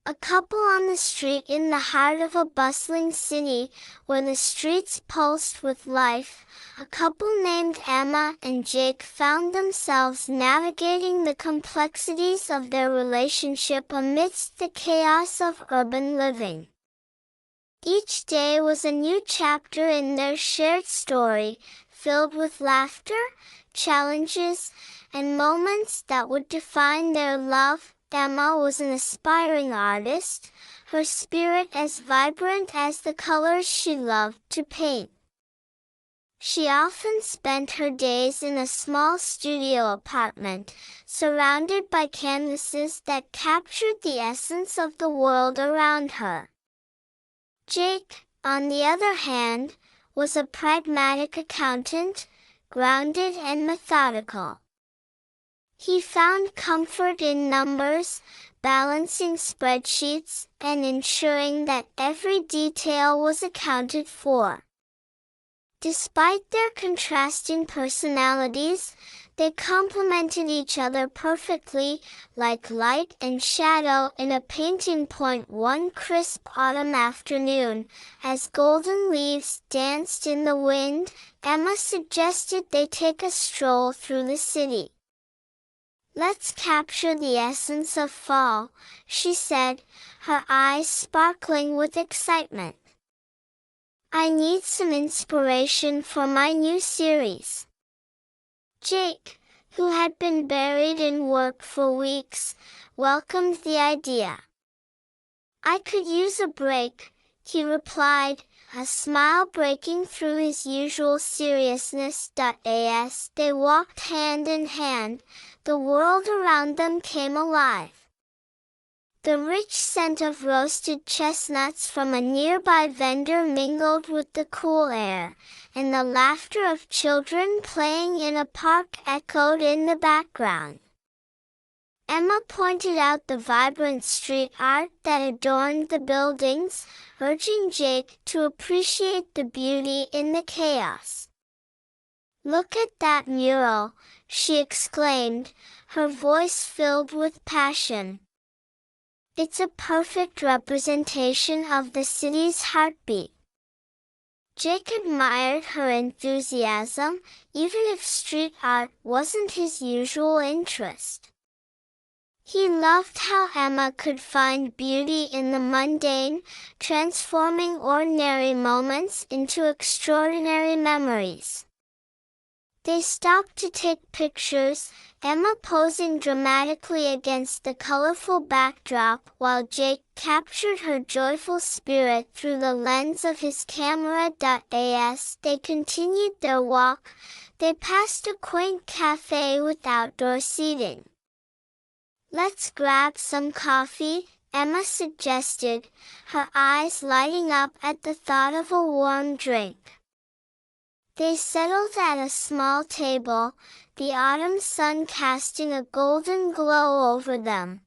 A couple on the street in the heart of a bustling city, where the streets pulsed with life, a couple named Emma and Jake found themselves navigating the complexities of their relationship amidst the chaos of urban living. Each day was a new chapter in their shared story, filled with laughter, challenges, and moments that would define their love. Emma was an aspiring artist, her spirit as vibrant as the colors she loved to paint. She often spent her days in a small studio apartment, surrounded by canvases that captured the essence of the world around her. Jake, on the other hand, was a pragmatic accountant, grounded and methodical. He found comfort in numbers, balancing spreadsheets, and ensuring that every detail was accounted for. Despite their contrasting personalities, they complemented each other perfectly, like light and shadow in a painting. One crisp autumn afternoon, as golden leaves danced in the wind, Emma suggested they take a stroll through the city. "Let's capture the essence of fall," she said, her eyes sparkling with excitement. "I need some inspiration for my new series." Jake, who had been buried in work for weeks, welcomed the idea. "I could use a break," he replied, a smile breaking through his usual seriousness. As they walked hand in hand, the world around them came alive. The rich scent of roasted chestnuts from a nearby vendor mingled with the cool air, and the laughter of children playing in a park echoed in the background. Emma pointed out the vibrant street art that adorned the buildings, urging Jake to appreciate the beauty in the chaos. "Look at that mural," she exclaimed, her voice filled with passion. "It's a perfect representation of the city's heartbeat." Jake admired her enthusiasm, even if street art wasn't his usual interest. He loved how Emma could find beauty in the mundane, transforming ordinary moments into extraordinary memories. They stopped to take pictures, Emma posing dramatically against the colorful backdrop while Jake captured her joyful spirit through the lens of his camera. As they continued their walk, they passed a quaint cafe with outdoor seating. "Let's grab some coffee," Emma suggested, her eyes lighting up at the thought of a warm drink. They settled at a small table, the autumn sun casting a golden glow over them.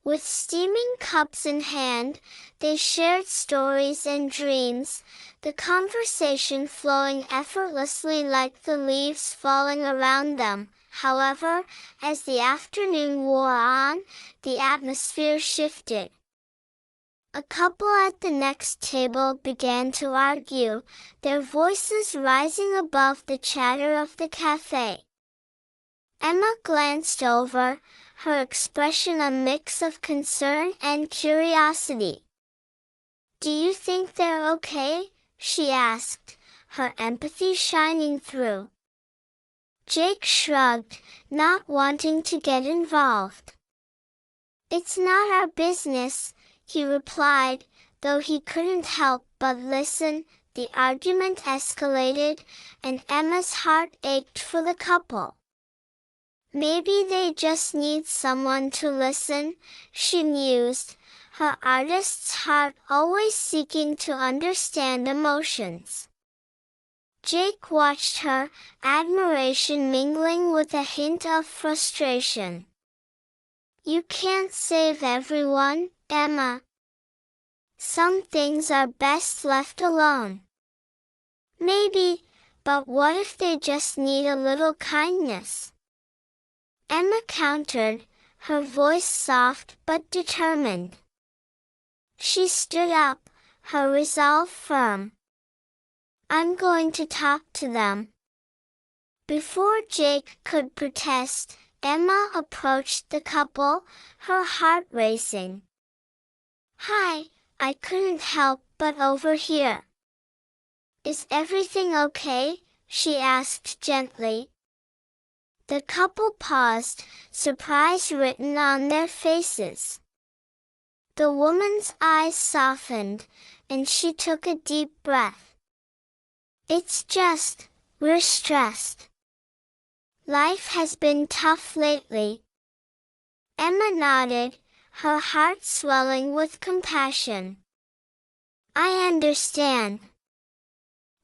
With steaming cups in hand, they shared stories and dreams, the conversation flowing effortlessly like the leaves falling around them. However, as the afternoon wore on, the atmosphere shifted. A couple at the next table began to argue, their voices rising above the chatter of the cafe. Emma glanced over, her expression a mix of concern and curiosity. "Do you think they're okay?" she asked, her empathy shining through. Jake shrugged, not wanting to get involved. "It's not our business," he replied, though he couldn't help but listen. The argument escalated, and Emma's heart ached for the couple. "Maybe they just need someone to listen," she mused, her artist's heart always seeking to understand emotions. Jake watched her, admiration mingling with a hint of frustration. "You can't save everyone, Emma. Some things are best left alone." "Maybe, but what if they just need a little kindness?" Emma countered, her voice soft but determined. She stood up, her resolve firm. I'm going to talk to them. Before Jake could protest, Emma approached the couple, her heart racing. Hi, I couldn't help but overhear. Is everything okay? She asked gently. The couple paused, surprise written on their faces. The woman's eyes softened, and she took a deep breath. It's just, we're stressed. Life has been tough lately. Emma nodded, her heart swelling with compassion. I understand.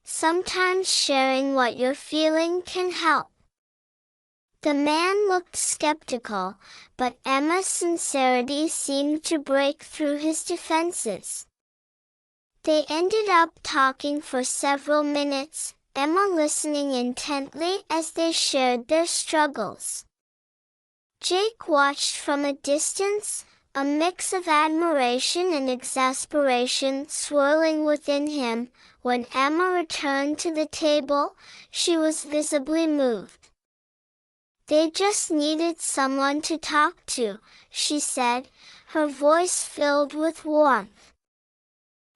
Sometimes sharing what you're feeling can help. The man looked skeptical, but Emma's sincerity seemed to break through his defenses. They ended up talking for several minutes, Emma listening intently as they shared their struggles. Jake watched from a distance, a mix of admiration and exasperation swirling within him. When Emma returned to the table, she was visibly moved. They just needed someone to talk to, she said, her voice filled with warmth.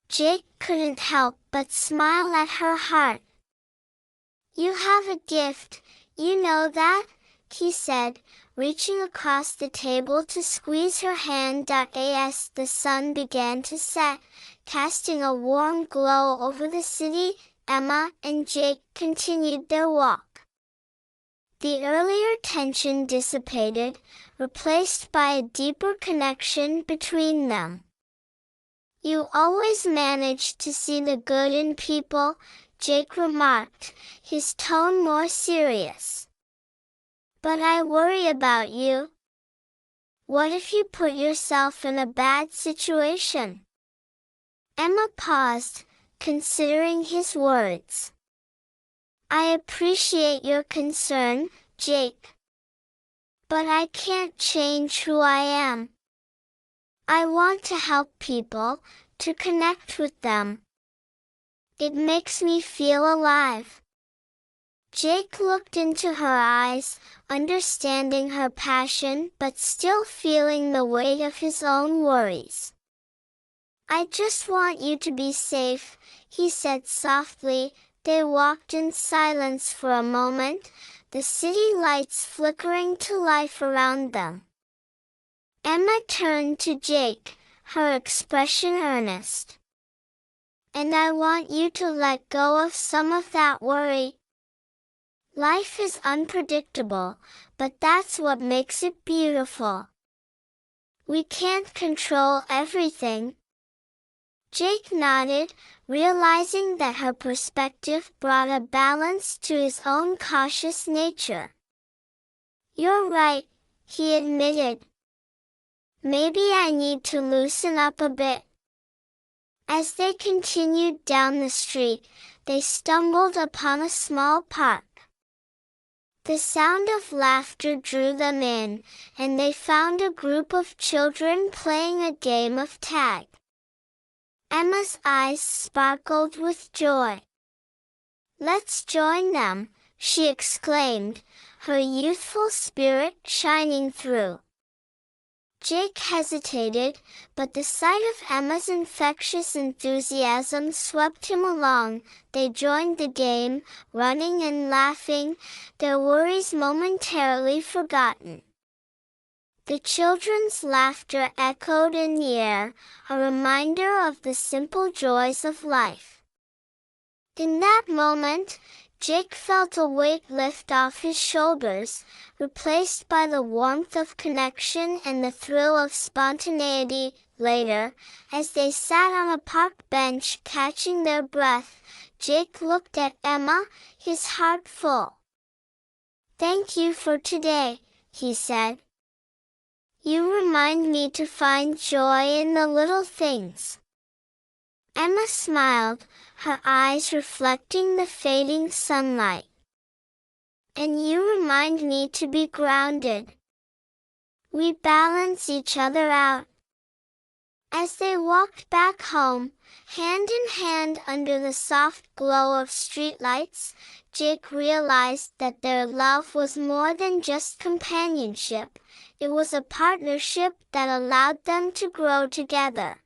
Jake couldn't help but smile at her heart. You have a gift, you know that, he said, reaching across the table to squeeze her hand. As the sun began to set, casting a warm glow over the city, Emma and Jake continued their walk. The earlier tension dissipated, replaced by a deeper connection between them. You always manage to see the good in people, Jake remarked, his tone more serious. But I worry about you. What if you put yourself in a bad situation? Emma paused, considering his words. I appreciate your concern, Jake. But I can't change who I am. I want to help people, to connect with them. It makes me feel alive. Jake looked into her eyes, understanding her passion but still feeling the weight of his own worries. I just want you to be safe, he said softly. They walked in silence for a moment, the city lights flickering to life around them. Emma turned to Jake, her expression earnest. And I want you to let go of some of that worry. Life is unpredictable, but that's what makes it beautiful. We can't control everything. Jake nodded, realizing that her perspective brought a balance to his own cautious nature. You're right, he admitted. Maybe I need to loosen up a bit. As they continued down the street, they stumbled upon a small park. The sound of laughter drew them in, and they found a group of children playing a game of tag. Emma's eyes sparkled with joy. Let's join them, she exclaimed, her youthful spirit shining through. Jake hesitated, but the sight of Emma's infectious enthusiasm swept him along. They joined the game, running and laughing, their worries momentarily forgotten. The children's laughter echoed in the air, a reminder of the simple joys of life. In that moment, Jake felt a weight lift off his shoulders, replaced by the warmth of connection and the thrill of spontaneity. Later, as they sat on a park bench catching their breath, Jake looked at Emma, his heart full. Thank you for today, he said. You remind me to find joy in the little things. Emma smiled, her eyes reflecting the fading sunlight. And you remind me to be grounded. We balance each other out. As they walked back home, hand in hand under the soft glow of streetlights, Jake realized that their love was more than just companionship. It was a partnership that allowed them to grow together.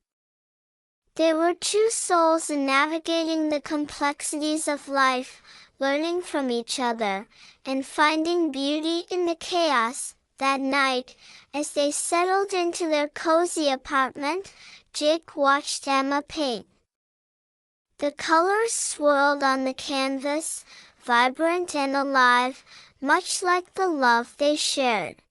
They were two souls navigating the complexities of life, learning from each other, and finding beauty in the chaos. That night, as they settled into their cozy apartment, Jake watched Emma paint. The colors swirled on the canvas, vibrant and alive, much like the love they shared.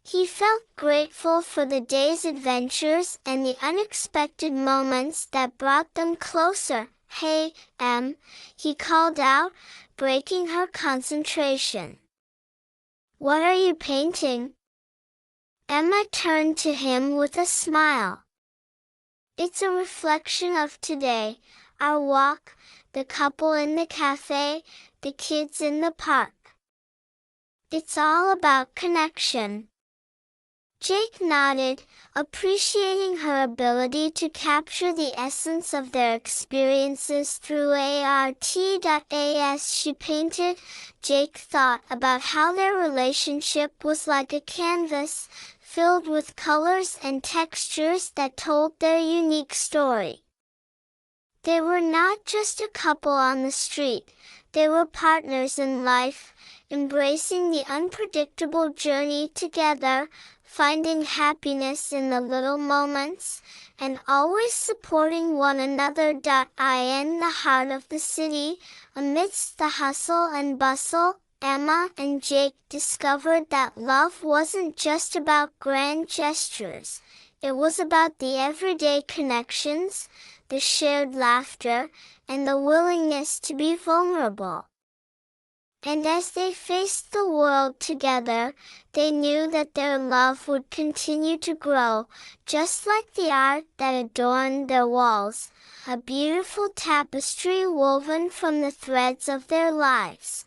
He felt grateful for the day's adventures and the unexpected moments that brought them closer. "Hey, Em," he called out, breaking her concentration. "What are you painting?" Emma turned to him with a smile. "It's a reflection of today, our walk, the couple in the cafe, the kids in the park. It's all about connection." Jake nodded, appreciating her ability to capture the essence of their experiences through art. As she painted, Jake thought about how their relationship was like a canvas, filled with colors and textures that told their unique story. They were not just a couple on the street, they were partners in life, embracing the unpredictable journey together, finding happiness in the little moments, and always supporting one another. In the heart of the city, amidst the hustle and bustle, Emma and Jake discovered that love wasn't just about grand gestures. It was about the everyday connections, the shared laughter, and the willingness to be vulnerable. And as they faced the world together, they knew that their love would continue to grow, just like the art that adorned their walls, a beautiful tapestry woven from the threads of their lives.